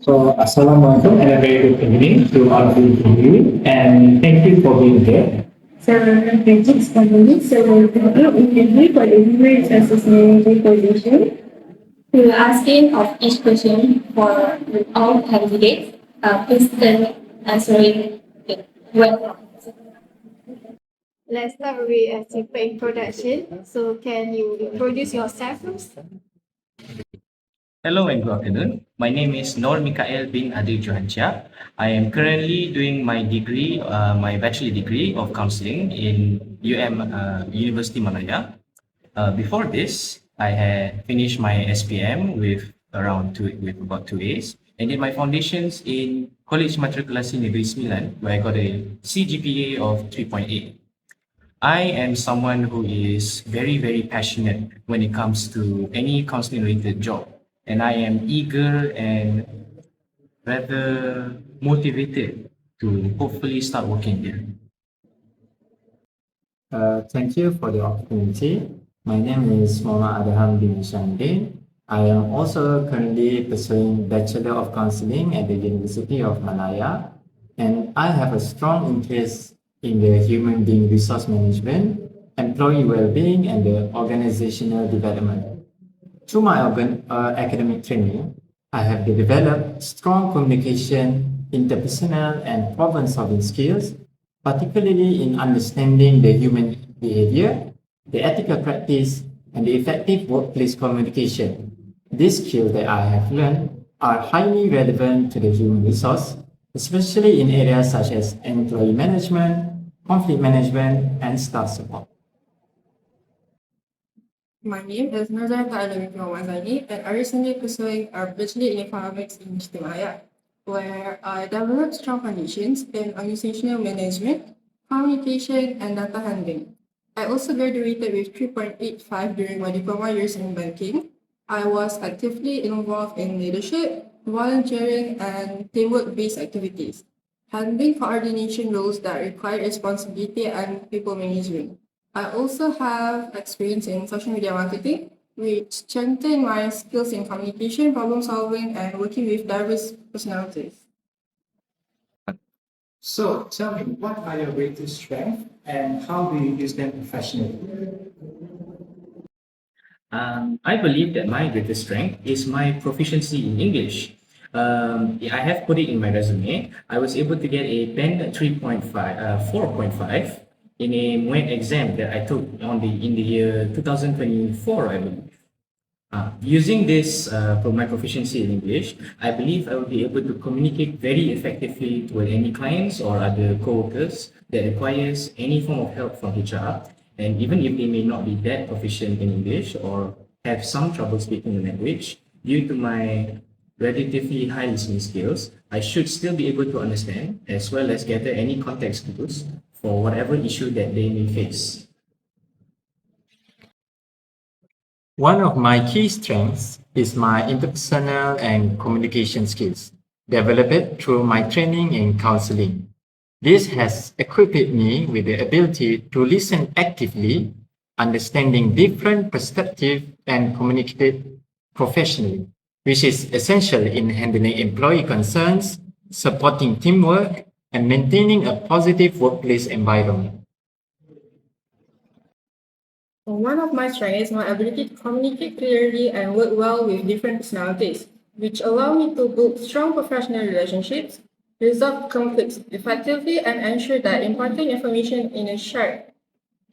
Assalamualaikum and a very good evening to all of you, and thank you for being here. Several projects companies will interview for the human resources manager position. We will asking of each question for all candidates. Please turn answering well. Let's start with a simple introduction. So can you introduce yourself first? Hello and good afternoon. My name is Nor Mikael bin Adil Johancha. I am currently doing my degree, my bachelor degree of counseling in University Malaya. Before this, I had finished my SPM with about 2 A's and did my foundations in College Matrikulasi Negeri Sembilan, where I got a CGPA of 3.8. I am someone who is very passionate when it comes to any counseling related job. And I am eager and rather motivated to hopefully start working there. Thank you for the opportunity. My name is Muhammad Adham bin Shandin. I am also currently pursuing Bachelor of Counseling at the University of Malaya, and I have a strong interest in the human being resource management, employee well-being, and the organizational development. Through my academic training, I have developed strong communication, interpersonal, and problem-solving skills, particularly in understanding the human behavior, the ethical practice, and the effective workplace communication. These skills that I have learned are highly relevant to the human resource, especially in areas such as employee management, conflict management, and staff support. My name is Nurjan Ta'alami Mawazani, and I recently pursuing a Bachelor in Economics in Istimaya, where I developed strong foundations in organizational management, communication, and data handling. I also graduated with 3.85 during my diploma years in banking. I was actively involved in leadership, volunteering, and teamwork-based activities, handling coordination roles that require responsibility and people management. I also have experience in social media marketing, which strengthened my skills in communication, problem solving, and working with diverse personalities. So tell me, what are your greatest strengths and how do you use them professionally? I believe that my greatest strength is my proficiency in English. I have put it in my resume. I was able to get a pen 4.5 in a MUET exam that I took in the year 2024, I believe. Using this for my proficiency in English, I believe I will be able to communicate very effectively with any clients or other co-workers that requires any form of help from HR. And even if they may not be that proficient in English or have some trouble speaking the language, due to my relatively high listening skills, I should still be able to understand as well as gather any context clues for whatever issue that they may face. One of my key strengths is my interpersonal and communication skills, developed through my training in counseling. This has equipped me with the ability to listen actively, understanding different perspectives, and communicate professionally, which is essential in handling employee concerns, supporting teamwork, and maintaining a positive workplace environment. One of my strengths is my ability to communicate clearly and work well with different personalities, which allow me to build strong professional relationships, resolve conflicts effectively, and ensure that important information is shared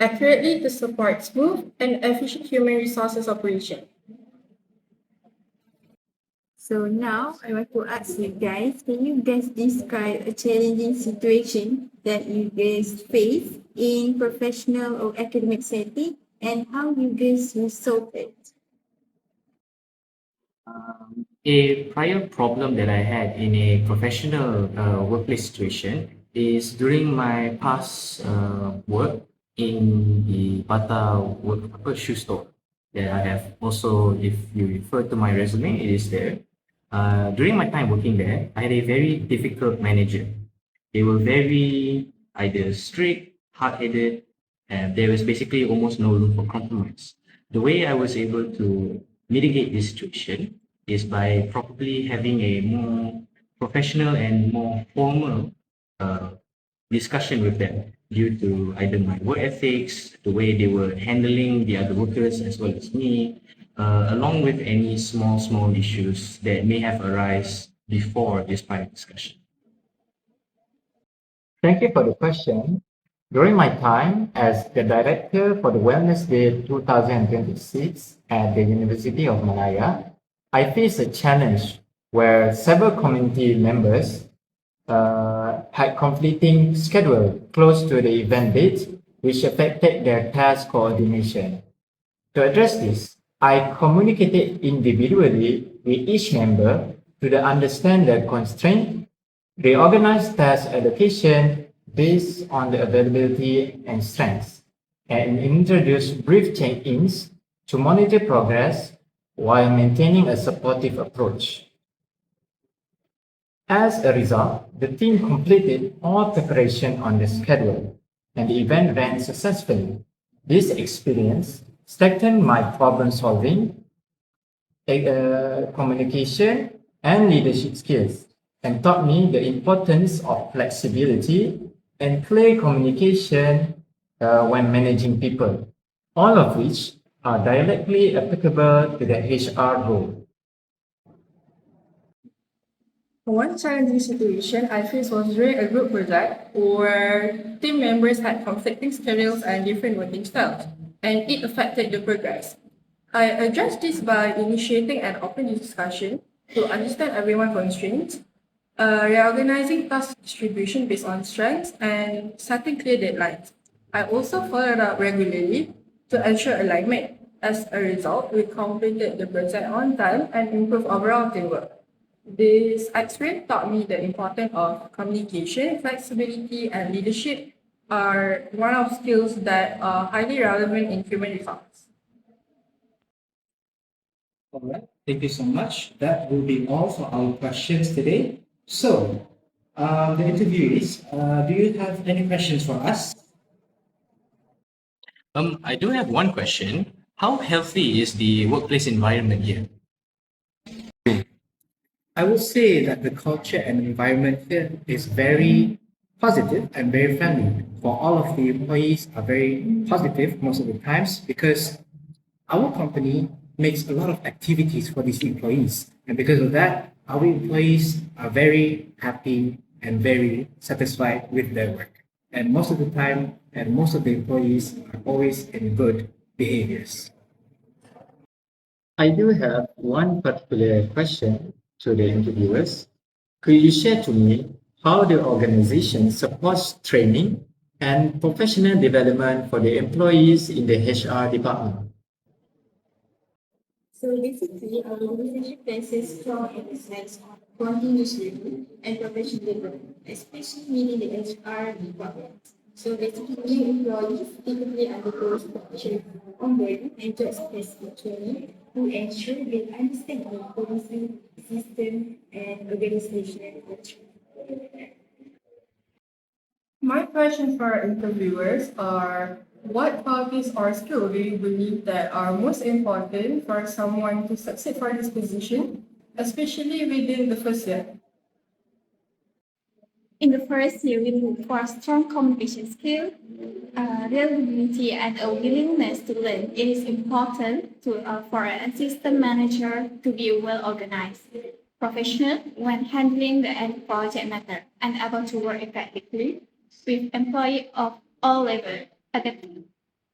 accurately to support smooth and efficient human resources operation. So now I want to ask you guys, can you guys describe a challenging situation that you guys face in professional or academic setting and how you guys resolve it? A prior problem that I had in a professional workplace situation is during my past work in the Bata shoe store that I have also, if you refer to my resume, it is there. During my time working there, I had a very difficult manager. They were very either strict, hard-headed, and there was basically almost no room for compromise. The way I was able to mitigate this situation is by probably having a more professional and more formal discussion with them due to either my work ethics, the way they were handling the other workers as well as me, along with any small issues that may have arisen before this panel discussion. Thank you for the question. During my time as the director for the Wellness Day 2026 at the University of Malaya, I faced a challenge where several community members had conflicting schedule close to the event date, which affected their task coordination. To address this, I communicated individually with each member to understand their constraint, reorganize task allocation based on the availability and strengths, and introduce brief check-ins to monitor progress while maintaining a supportive approach. As a result, the team completed all preparation on the schedule, and the event ran successfully. This experience strengthened my problem-solving, communication, and leadership skills, and taught me the importance of flexibility and clear communication when managing people, all of which are directly applicable to the HR role. One challenging situation I faced was during a group project where team members had conflicting schedules and different working styles, and it affected the progress. I addressed this by initiating an open discussion to understand everyone's constraints, reorganizing task distribution based on strengths, and setting clear deadlines. I also followed up regularly to ensure alignment. As a result, we completed the project on time and improved overall teamwork. This experience taught me the importance of communication, flexibility, and leadership are one of skills that are highly relevant in human resources. All right, thank you so much. That will be all for our questions today. So, the interviewees, do you have any questions for us? I do have one question. How healthy is the workplace environment here? I will say that the culture and environment here is very positive and very friendly. For all of the employees are very positive most of the times because our company makes a lot of activities for these employees. And because of that, our employees are very happy and very satisfied with their work. And most of the time, and most of the employees are always in good behaviors. I do have one particular question to the interviewers. Could you share to me how the organization supports training and professional development for the employees in the HR department? So basically, our organization places strong emphasis on continuous learning and professional development, especially within the HR department. So basically, new employees typically undergo professional onboarding and job specific training to ensure they understand the policy, system, and organizational culture. My question for our interviewers are what qualities or skills do you believe that are most important for someone to succeed for this position, especially within the first year? In the first year, we look for strong communication skill, reliability, and a willingness to learn. It is important for an assistant manager to be well organized, professional when handling the end project matter, and able to work effectively with employees of all levels.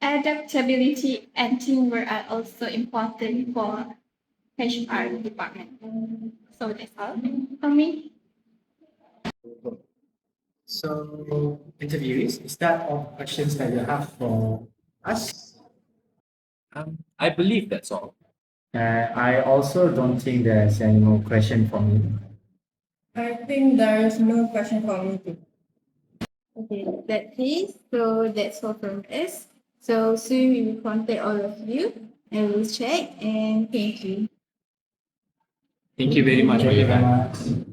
Adaptability and teamwork are also important for HR department. So that's all for me. So, interviewees, is that all the questions that you have for us? I believe that's all. I also don't think there's any more question for me. I think there is no question for me too. Okay, that is so that's all from us. So soon we will contact all of you and we'll check and thank you. Thank you very much for your time. Much.